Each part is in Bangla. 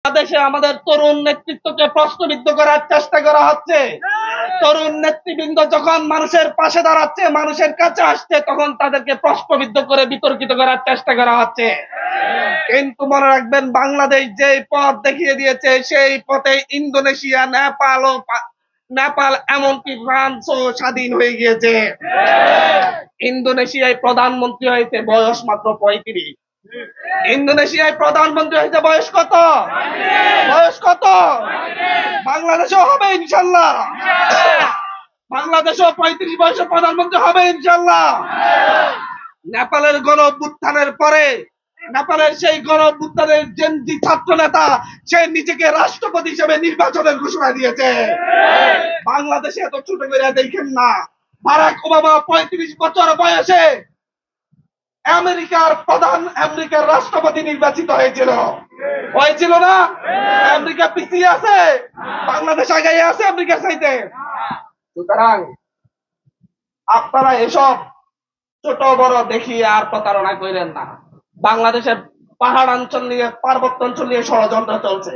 দেশে আমাদের তরুণ নেতৃত্বকে প্রশ্নবিদ্ধ করার চেষ্টা করা হচ্ছে। তরুণ নেতৃবৃন্দ যখন মানুষের পাশে দাঁড়াচ্ছে, মানুষের কাছে আসছে, তখন তাদেরকে প্রশ্নবিদ্ধ করে বিতর্কিত করার চেষ্টা করা হচ্ছে। কিন্তু মনে রাখবেন, বাংলাদেশ যে পথ দেখিয়ে দিয়েছে, সেই পথে ইন্দোনেশিয়া, নেপাল এমনকি ফ্রান্সও স্বাধীন হয়ে গিয়েছে। ইন্দোনেশিয়ায় প্রধানমন্ত্রী হয়েছে বয়স মাত্র 35। ইন্দোনেশিয়ায় প্রধানমন্ত্রী হয়েছে বয়স কত? বয়স কত? বাংলাদেশেও হবে ইনশাল্লাহ। বাংলাদেশেও 35 বয়সে প্রধানমন্ত্রী হবে ইনশাল্লাহ। নেপালের গণ অভ্যুত্থানের পরে, নেপালের সেই গণ অভ্যুত্থানের জেনজি ছাত্র নেতা, সে নিজেকে রাষ্ট্রপতি হিসেবে নির্বাচনের ঘোষণা দিয়েছে। বাংলাদেশে এত ছোট করে দেখেন না। বারাক ওবামা 35 বছর বয়সে আমেরিকার রাষ্ট্রপতি নির্বাচিত হয়েছিল না? আমেরিকা পিছিয়ে আছে, বাংলাদেশ আগাইয়ে আছে আমেরিকার চাইতে। সুতরাং আপনারা এসব ছোট বড় দেখিয়ে আর প্রতারণা করেন না। বাংলাদেশের পাহাড় অঞ্চল নিয়ে, পার্বত্য অঞ্চল নিয়ে ষড়যন্ত্র চলছে।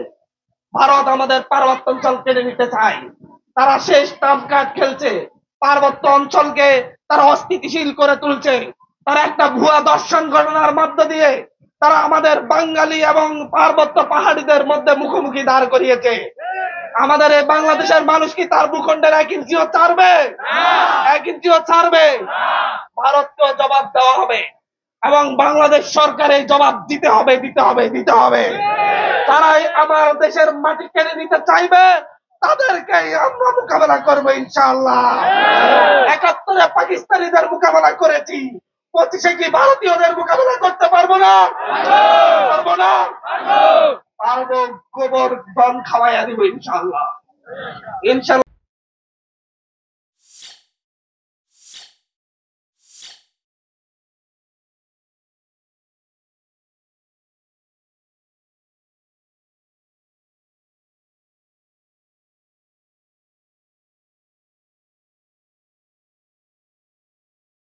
ভারত আমাদের পার্বত্য অঞ্চল কেড়ে নিতে চায়। তারা শেষ ট্রাম্প কার্ড খেলছে। পার্বত্য অঞ্চলকে তারা অস্থিতিশীল করে তুলছে। তারা একটা ভুয়া দর্শন ঘটনার মধ্য দিয়ে তারা আমাদের বাঙালি এবং পার্বত্য পাহাড়িদের মধ্যে মুখোমুখি দাঁড় করিয়েছে। আমাদের এই বাংলাদেশের মানুষ কি তার ভূখণ্ডের 1 ইঞ্চিও ছাড়বে? 1 ইঞ্চিও ছাড়বে? ভারতকে জবাব দেওয়া হবে এবং বাংলাদেশ সরকারের জবাব দিতে হবে। তারাই আমার দেশের মাটি কেড়ে নিতে চাইবে, তাদেরকে আমরা মোকাবেলা করবো ইনশাআল্লাহ। 71-এ পাকিস্তানিদের মোকাবেলা করেছি, 25-এ কি ভারতীয়দের মোকাবেলা করতে পারবো না? পারবো। গোবর ধন খাওয়াইয়া দিব ইনশাআল্লাহ।